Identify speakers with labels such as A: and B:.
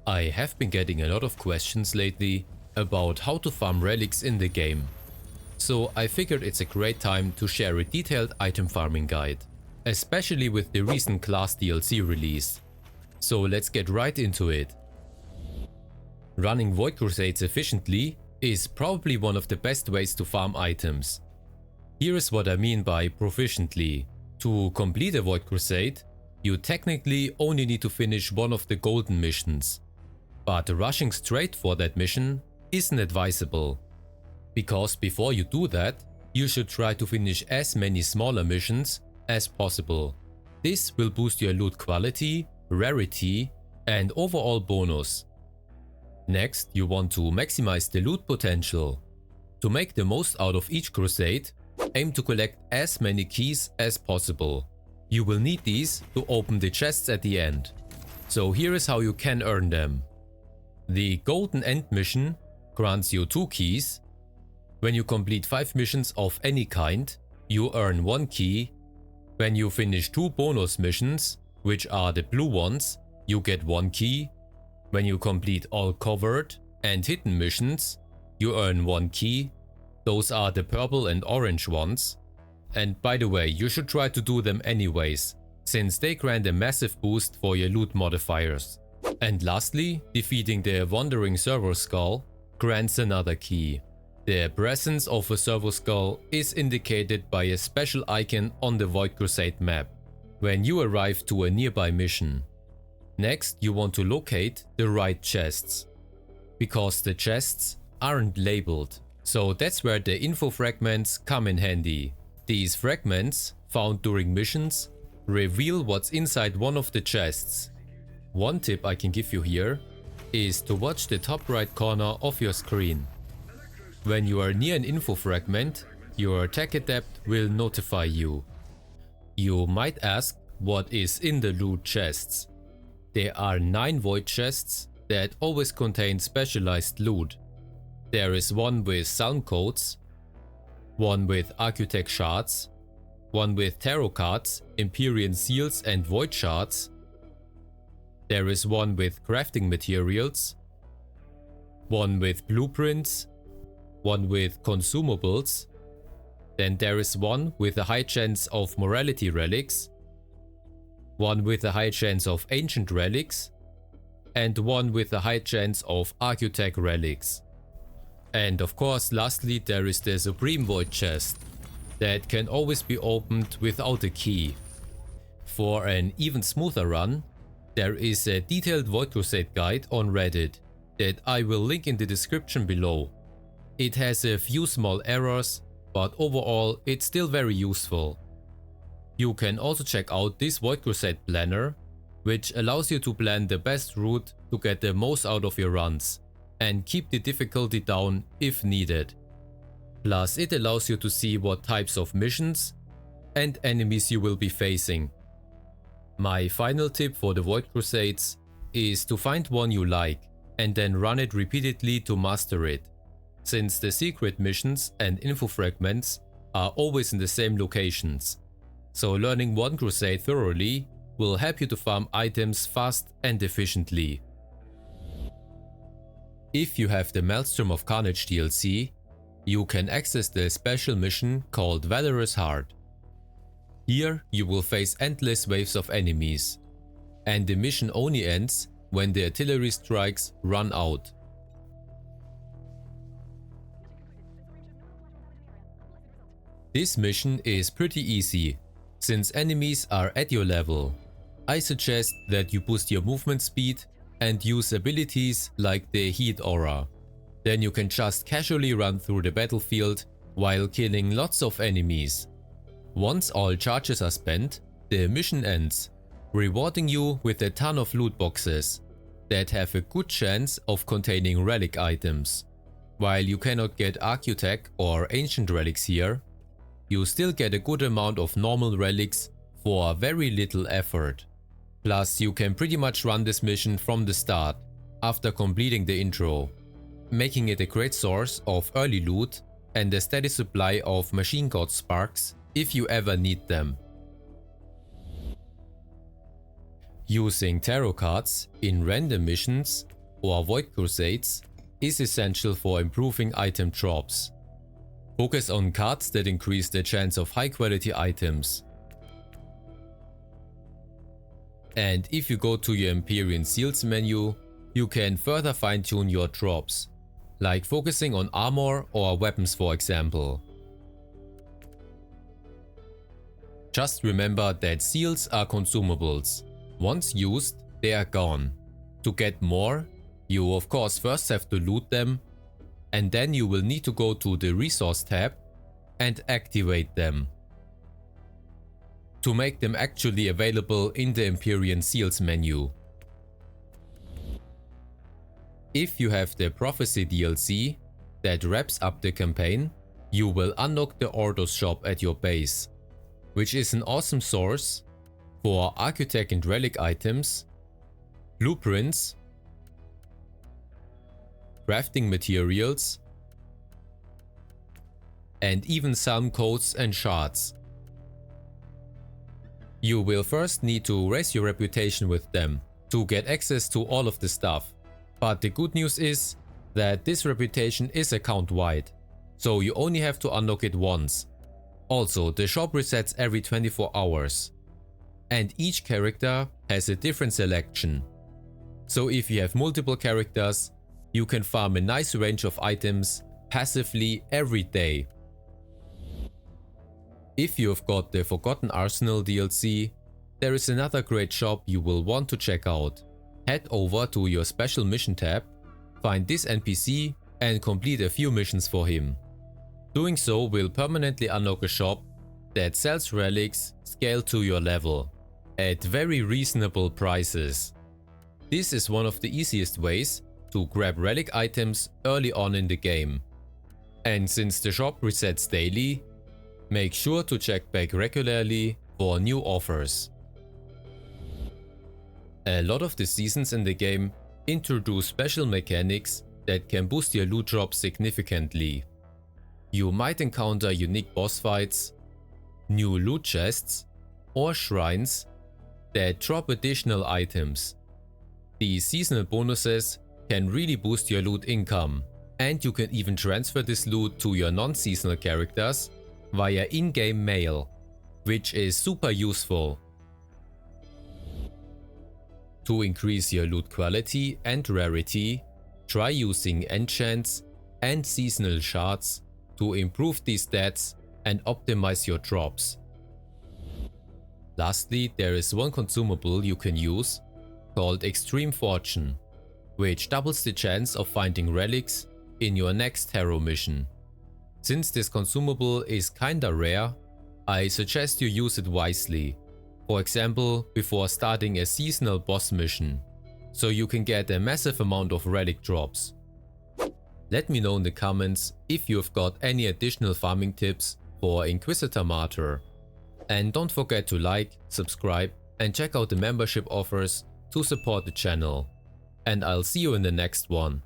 A: I have been getting a lot of questions lately about how to farm relics in the game. So I figured it's a great time to share a detailed item farming guide, especially with the recent class DLC release. So let's get right into it. Running Void Crusades efficiently is probably one of the best ways to farm items. Here is what I mean by proficiently. To complete a Void Crusade, you technically only need to finish one of the golden missions. But rushing straight for that mission isn't advisable. Because before you do that, you should try to finish as many smaller missions as possible. This will boost your loot quality, rarity, and overall bonus. Next, you want to maximize the loot potential. To make the most out of each crusade, aim to collect as many keys as possible. You will need these to open the chests at the end. So here is how you can earn them. The Golden End mission grants you 2 keys. When you complete 5 missions of any kind, you earn 1 key. When you finish 2 bonus missions, which are the blue ones, you get 1 key. When you complete all covered and hidden missions, you earn 1 key. Those are the purple and orange ones. And by the way, you should try to do them anyways, since they grant a massive boost for your loot modifiers. And lastly, defeating the Wandering Servo Skull grants another key. The presence of a Servo Skull is indicated by a special icon on the Void Crusade map when you arrive to a nearby mission. Next, you want to locate the right chests, because the chests aren't labeled, so that's where the info fragments come in handy. These fragments, found during missions, reveal what's inside one of the chests. One tip I can give you here is to watch the top right corner of your screen. When you are near an info fragment, your attack adept will notify you. You might ask, what is in the loot chests? There are 9 void chests that always contain specialized loot. There is one with Psalm codes, one with Architect shards, one with tarot cards, Empyrean seals and void shards. There is one with crafting materials, one with blueprints, one with consumables. Then there is one with a high chance of morality relics, one with a high chance of ancient relics, and one with a high chance of architect relics. And of course, lastly, there is the Supreme Void chest that can always be opened without a key. For an even smoother run, there is a detailed Void Crusade guide on Reddit that I will link in the description below. It has a few small errors, but overall it's still very useful. You can also check out this Void Crusade planner, which allows you to plan the best route to get the most out of your runs and keep the difficulty down if needed. Plus, it allows you to see what types of missions and enemies you will be facing. My final tip for the Void Crusades is to find one you like and then run it repeatedly to master it, since the secret missions and info fragments are always in the same locations. So learning one crusade thoroughly will help you to farm items fast and efficiently. If you have the Maelstrom of Carnage DLC, you can access the special mission called Valorous Heart. Here you will face endless waves of enemies, and the mission only ends when the artillery strikes run out. This mission is pretty easy, since enemies are at your level. I suggest that you boost your movement speed and use abilities like the Heat Aura. Then you can just casually run through the battlefield while killing lots of enemies. Once all charges are spent, the mission ends, rewarding you with a ton of loot boxes that have a good chance of containing relic items. While you cannot get Architect or Ancient relics here, you still get a good amount of normal relics for very little effort. Plus, you can pretty much run this mission from the start, after completing the intro, making it a great source of early loot and a steady supply of Machine God Sparks if you ever need them. Using tarot cards in random missions or avoid crusades is essential for improving item drops. Focus on cards that increase the chance of high quality items. And if you go to your Empyrean Seals menu, you can further fine-tune your drops, like focusing on armor or weapons for example. Just remember that seals are consumables. Once used, they are gone. To get more, you of course first have to loot them, and then you will need to go to the Resource tab and activate them to make them actually available in the Empyrean Seals menu. If you have the Prophecy DLC that wraps up the campaign, you will unlock the Ordos shop at your base, which is an awesome source for Architect and Relic items, blueprints, crafting materials, and even some codes and shards. You will first need to raise your reputation with them to get access to all of the stuff. But the good news is that this reputation is account-wide, so you only have to unlock it once. Also, the shop resets every 24 hours. And each character has a different selection. So if you have multiple characters, you can farm a nice range of items passively every day. If you've got the Forgotten Arsenal DLC, there is another great shop you will want to check out. Head over to your Special Mission tab, find this NPC and complete a few missions for him. Doing so will permanently unlock a shop that sells relics scaled to your level, at very reasonable prices. This is one of the easiest ways to grab relic items early on in the game. And since the shop resets daily, make sure to check back regularly for new offers. A lot of the seasons in the game introduce special mechanics that can boost your loot drops significantly. You might encounter unique boss fights, new loot chests, or shrines that drop additional items. These seasonal bonuses can really boost your loot income, and you can even transfer this loot to your non-seasonal characters via in-game mail, which is super useful. To increase your loot quality and rarity, try using enchants and seasonal shards to improve these stats and optimize your drops. Lastly, there is one consumable you can use called Extreme Fortune, which doubles the chance of finding relics in your next hero mission. Since this consumable is kinda rare, I suggest you use it wisely. For example, before starting a seasonal boss mission, so you can get a massive amount of relic drops. Let me know in the comments if you've got any additional farming tips for Inquisitor Martyr. And don't forget to like, subscribe and check out the membership offers to support the channel. And I'll see you in the next one.